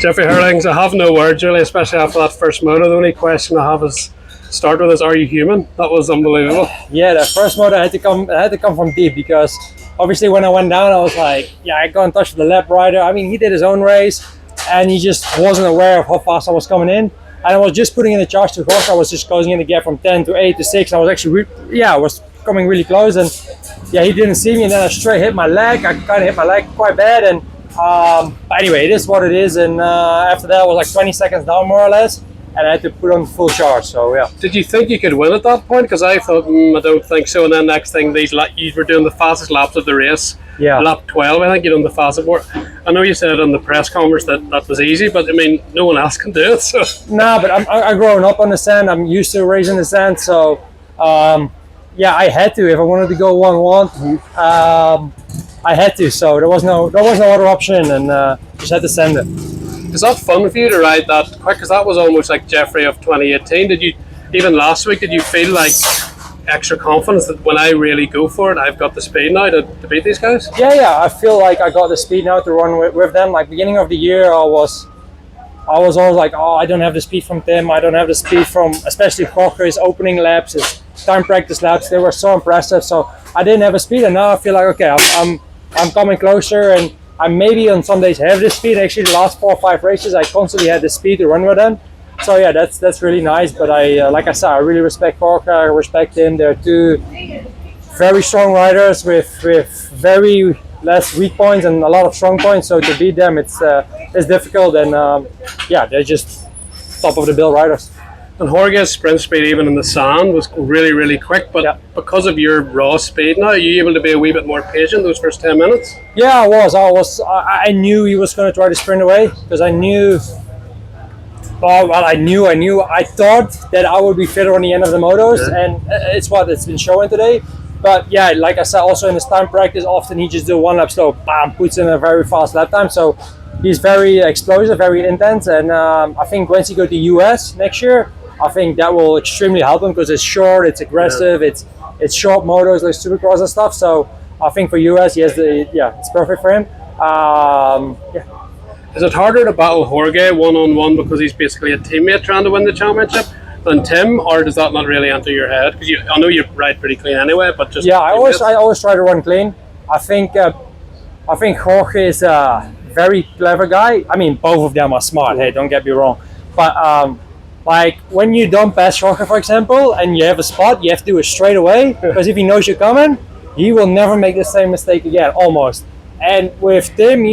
Jeffrey Herlings, I have no words really, especially after that first moto. The only question I have is start with is, are you human? That was unbelievable. Yeah, the first moto had to come from deep, because obviously when I went down, I was like, yeah, I got in touch with the lap rider. I mean, he did his own race and he just wasn't aware of how fast I was coming in. And I was just putting in the charge to horse. I was just closing in the gap from 10 to 8 to 6. I was actually, I was coming really close, and yeah, he didn't see me, and then I straight hit my leg. I kind of hit my leg quite bad, and but anyway, it is what it is. And after that, I was like 20 seconds down more or less, and I had to put on full charge. So yeah. Did you think you could win at that point? Because I thought, I don't think so. And then next thing, you were doing the fastest laps of the race. Yeah. Lap 12, I think you done the fastest work. I know you said on the press conference that was easy, but I mean, no one else can do it. So. Nah, but I'm growing up on the sand. I'm used to racing the sand, so yeah, I had to. If I wanted to go 1-1, I had to. So there was no other option, and just had to send it. Is that fun for you to ride that quick? Because that was almost like Jeffrey of 2018. Did you, even last week, did you feel like extra confidence that when I really go for it, I've got the speed now to beat these guys? Yeah, I feel like I got the speed now to run with them. Like beginning of the year, I was always like, oh, I don't have the speed from Tim. I don't have the speed from, especially Jorge's opening laps, his time practice laps. They were so impressive. So I didn't have a speed, and now I feel like, okay, I'm coming closer, and I maybe on some days have the speed. Actually, the last 4 or 5 races, I constantly had the speed to run with them. So yeah, that's really nice. But I, like I said, I really respect Jorge. I respect him. They're two very strong riders with very less weak points and a lot of strong points. So to beat them, it's difficult. And yeah, they're just top of the bill riders. And Jorge's sprint speed, even in the sand, was really, really quick. But yeah, because of your raw speed now, are you able to be a wee bit more patient those first 10 minutes? Yeah, I knew he was going to try to sprint away, because I knew. I thought that I would be fitter on the end of the motos, and it's what it's been showing today. But yeah, like I said, also in his time practice, often he just do one lap slow, bam, puts in a very fast lap time. So he's very explosive, very intense, and I think once he go to US next year, I think that will extremely help him, because it's short, it's aggressive, it's short motos like Supercross and stuff. So I think for US, he has it's perfect for him. Yeah. Is it harder to battle Jorge one-on-one because he's basically a teammate trying to win the championship than Tim, or does that not really enter your head? Because I know you ride pretty clean anyway, but just I always try to run clean. I think Jorge is a very clever guy. I mean, both of them are smart. Hey, don't get me wrong, but like when you don't pass Jorge, for example, and you have a spot, you have to do it straight away, because if he knows you're coming, he will never make the same mistake again, almost. And with Tim,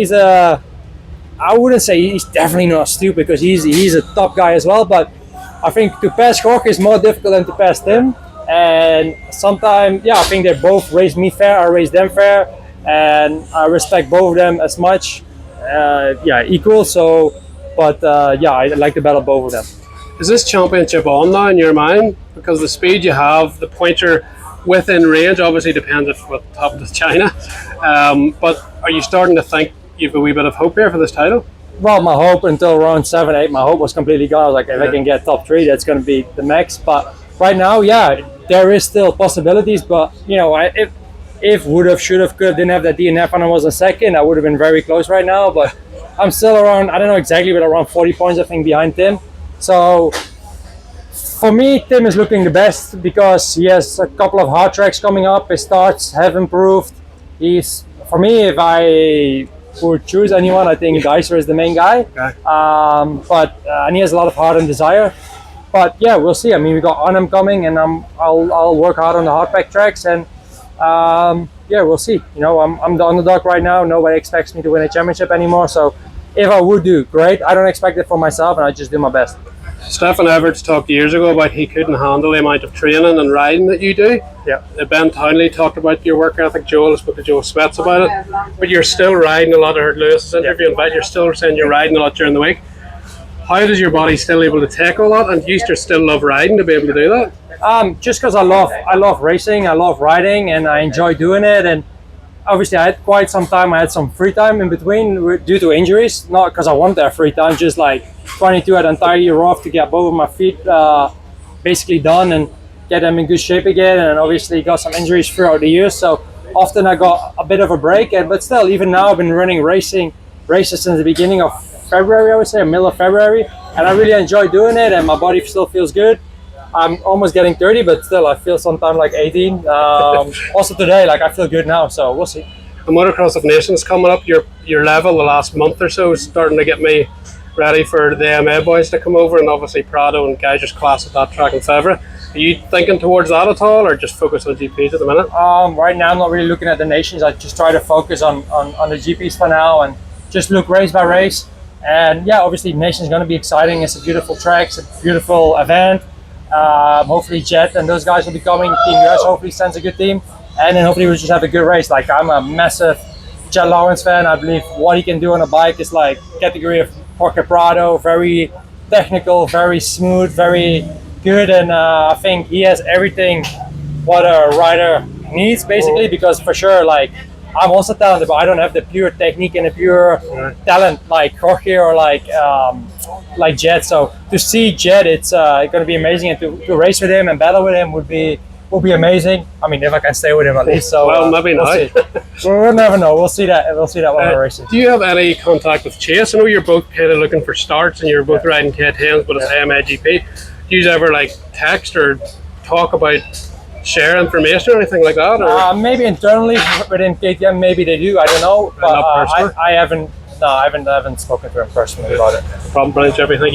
I wouldn't say he's definitely not stupid, because he's a top guy as well, but I think to pass Jorge is more difficult than to pass Tim. And sometimes, I think they both race me fair, I race them fair, and I respect both of them as much, equal. So, but I like to battle both of them. Is this championship on now in your mind? Because the speed you have, the pointer within range, obviously depends if what top to China, but are you starting to think you have a wee bit of hope here for this title? Well, my hope until round 7, 8, my hope was completely gone. I was like, if I can get top 3, that's going to be the max. But right now, there is still possibilities. But if would have, should have, could have, didn't have that DNF and I was in second, I would have been very close right now. But I'm still around, I don't know exactly, but around 40 points, I think, behind Tim. So for me, Tim is looking the best, because he has a couple of hard tracks coming up. His starts have improved. For me, if I would choose anyone, I think Geiser is the main guy. Okay. And he has a lot of heart and desire. But yeah, we'll see. I mean, we got Arnhem coming, and I'll work hard on the hard pack tracks, and we'll see. I'm the underdog right now. Nobody expects me to win a championship anymore. So if I would do, great. I don't expect it for myself, and I just do my best. Stefan Everts talked years ago about he couldn't handle the amount of training and riding that you do. Yeah. Ben Townley talked about your work ethic. Joel spoke to Joel Swets about it. But you're still riding a lot. I heard Lewis's interview, but you're still saying you're riding a lot during the week. How does your body still able to take all that, and do you still love riding to be able to do that? Just because I love racing, I love riding, and I enjoy doing it. And obviously, I had quite some time. I had some free time in between due to injuries. Not because I wanted that free time, just like 22 had an entire year off to get both of my feet basically done and get them in good shape again. And obviously got some injuries throughout the year, so often I got a bit of a break. But still, even now I've been running races since the beginning of February, I would say, middle of February, and I really enjoy doing it, and my body still feels good. I'm almost getting 30, but still I feel sometimes like 18. Also today, like I feel good now, so we'll see. The Motocross of Nations coming up. Your level the last month or so is starting to get me ready for the AMA boys to come over, and obviously Prado and Geiger's class at that track in February. Are you thinking towards that at all, or just focus on GPs at the minute? Right now I'm not really looking at the nations. I just try to focus on the GPs for now and just look race by race. And yeah, obviously nations is going to be exciting. It's a beautiful track, it's a beautiful event. Hopefully Jett and those guys will be coming. Team US hopefully sends a good team, and then hopefully we'll just have a good race. Like, I'm a massive Jett Lawrence fan. I believe what he can do on a bike is like category of Jorge Prado, very technical, very smooth, very good, and I think he has everything what a rider needs basically, because for sure, like, I'm also talented, but I don't have the pure technique and the pure talent like Jorge or like Jett. So to see Jett, it's going to be amazing, and to race with him and battle with him will be amazing. I mean, if I can stay with him at least. So well, maybe not. We'll never know. We'll see that. We'll see that when we're racing. Do you have any contact with Chase? I know you're both kind of looking for starts, and you're both riding K10s, but it's AMA GP. Do you ever like text or talk about share information or anything like that? Or? Maybe internally within KTM, maybe they do. I don't know, but I haven't. No, I haven't spoken to him personally about it. No problem, brilliant, Jeffrey. Thank you.